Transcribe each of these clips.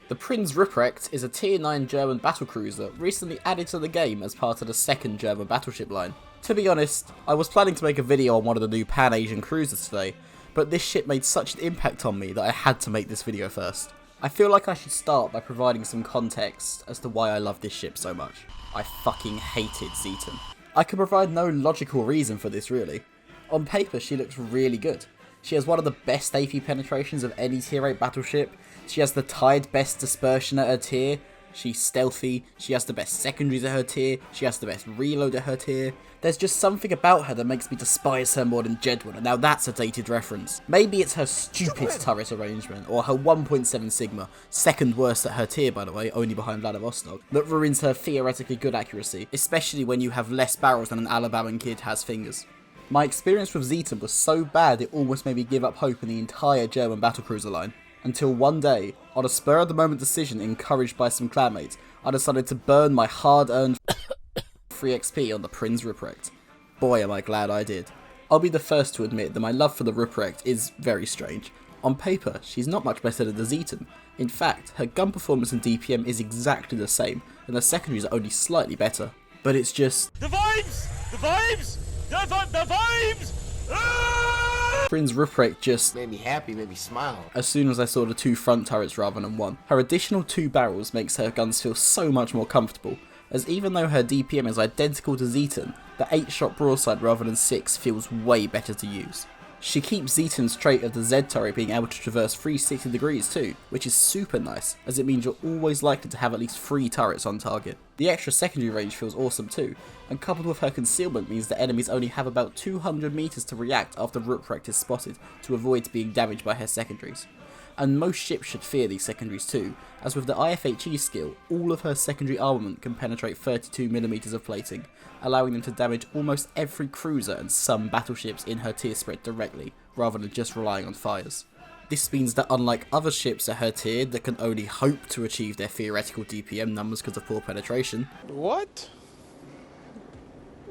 The Prinz Rupprecht is a tier 9 German battlecruiser recently added to the game as part of the second German battleship line. To be honest, I was planning to make a video on one of the new Pan-Asian cruisers today, but this ship made such an impact on me that I had to make this video first. I feel like I should start by providing some context as to why I love this ship so much. I fucking hated Zieten. I can provide no logical reason for this really. On paper she looks really good. She has one of the best AP penetrations of any tier 8 battleship. She has the tied best dispersion at her tier. She's stealthy. She has the best secondaries at her tier. She has the best reload at her tier. There's just something about her that makes me despise her more than Jedward, and now that's a dated reference. Maybe it's her stupid turret arrangement, or her 1.7 Sigma, second worst at her tier by the way, only behind Vladivostok, that ruins her theoretically good accuracy, especially when you have less barrels than an Alabaman kid has fingers. My experience with Zieten was so bad it almost made me give up hope in the entire German battlecruiser line. Until one day, on a spur of the moment decision encouraged by some clanmates, I decided to burn my hard earned free XP on the Prinz Rupprecht. Boy am I glad I did. I'll be the first to admit that my love for the Rupprecht is very strange. On paper, she's not much better than the Zieten. In fact, her gun performance and DPM is exactly the same, and the secondaries are only slightly better. But it's just... The vibes! The vibes! The vibes! Prinz Rupprecht just made me happy, made me smile. As soon as I saw the two front turrets rather than one. Her additional 2 barrels makes her guns feel so much more comfortable, as even though her DPM is identical to Zieten, the 8-shot broadside rather than 6 feels way better to use. She keeps Zieten's trait of the Z turret being able to traverse 360 degrees too, which is super nice, as it means you're always likely to have at least 3 turrets on target. The extra secondary range feels awesome too, and coupled with her concealment means that enemies only have about 200 meters to react after Rupprecht is spotted to avoid being damaged by her secondaries. And most ships should fear these secondaries too, as with the IFHE skill, all of her secondary armament can penetrate 32mm of plating, allowing them to damage almost every cruiser and some battleships in her tier spread directly, rather than just relying on fires. This means that unlike other ships at her tier that can only hope to achieve their theoretical DPM numbers because of poor penetration... What?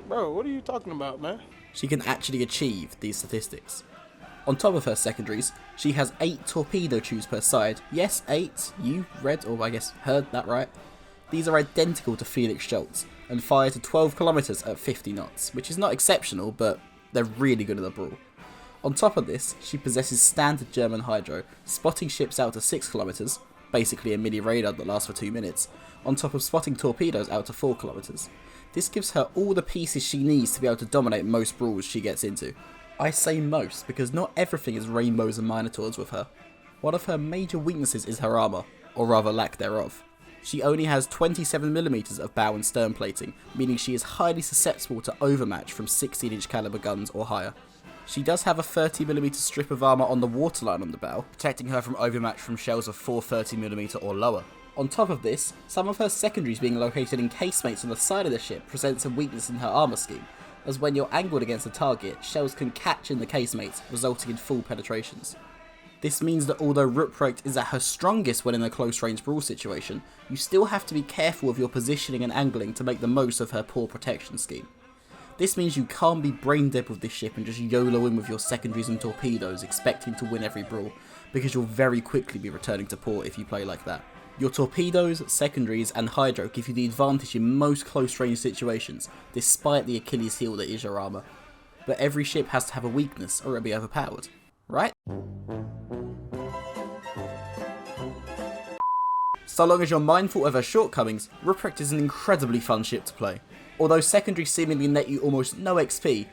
Bro, what are you talking about, man? She can actually achieve these statistics. On top of her secondaries, she has 8 torpedo tubes per side. Yes, 8. You read, or I guess heard that right. These are identical to Felix Schultz, and fire to 12 kilometers at 50 knots, which is not exceptional, but they're really good at the brawl. On top of this, she possesses standard German hydro, spotting ships out to 6 kilometers, basically a mini radar that lasts for 2 minutes, on top of spotting torpedoes out to 4 kilometers. This gives her all the pieces she needs to be able to dominate most brawls she gets into. I say most because not everything is rainbows and minotaurs with her. One of her major weaknesses is her armour, or rather lack thereof. She only has 27mm of bow and stern plating, meaning she is highly susceptible to overmatch from 16-inch caliber guns or higher. She does have a 30mm strip of armour on the waterline on the bow, protecting her from overmatch from shells of 430mm or lower. On top of this, some of her secondaries being located in casemates on the side of the ship presents a weakness in her armour scheme, as when you're angled against a target, shells can catch in the casemates, resulting in full penetrations. This means that although Rupprecht is at her strongest when in a close range brawl situation, you still have to be careful of your positioning and angling to make the most of her poor protection scheme. This means you can't be brain dead with this ship and just YOLO in with your secondaries and torpedoes expecting to win every brawl, because you'll very quickly be returning to port if you play like that. Your torpedoes, secondaries and hydro give you the advantage in most close range situations, despite the Achilles heel that is your armour. But every ship has to have a weakness or it'll be overpowered, right? So long as you're mindful of her shortcomings, Rupprecht is an incredibly fun ship to play. Although secondaries seemingly net you almost no XP,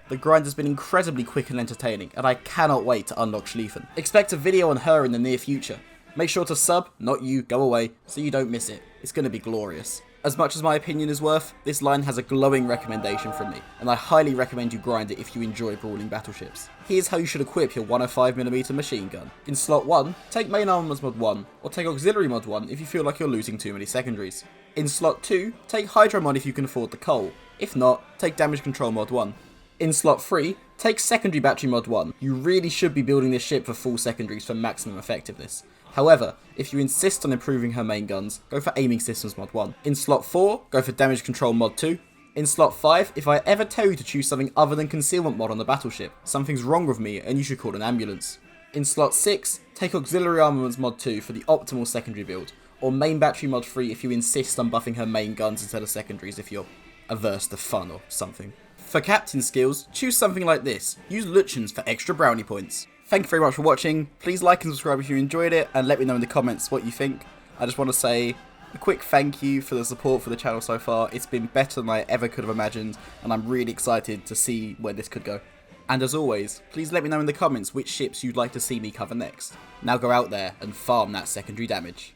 the grind has been incredibly quick and entertaining, and I cannot wait to unlock Schlieffen. Expect a video on her in the near future. Make sure to sub, not you, go away, so you don't miss it. It's going to be glorious. As much as my opinion is worth, this line has a glowing recommendation from me, and I highly recommend you grind it if you enjoy brawling battleships. Here's how you should equip your 105mm machine gun. In slot 1, take main armaments mod 1, or take auxiliary mod 1 if you feel like you're losing too many secondaries. In slot 2, take hydro mod if you can afford the coal. If not, take damage control mod 1. In slot 3, take secondary battery mod 1. You really should be building this ship for full secondaries for maximum effectiveness. However, if you insist on improving her main guns, go for aiming systems mod 1. In slot 4, go for damage control mod 2. In slot 5, if I ever tell you to choose something other than concealment mod on the battleship, something's wrong with me and you should call an ambulance. In slot 6, take Auxiliary Armaments mod 2 for the optimal secondary build, or Main Battery mod 3 if you insist on buffing her main guns instead of secondaries if you're averse to fun or something. For captain skills, choose something like this. Use Luchens for extra brownie points. Thank you very much for watching. Please like and subscribe if you enjoyed it, and let me know in the comments what you think. I just want to say a quick thank you for the support for the channel so far. It's been better than I ever could have imagined, and I'm really excited to see where this could go. And as always, please let me know in the comments which ships you'd like to see me cover next. Now go out there and farm that secondary damage.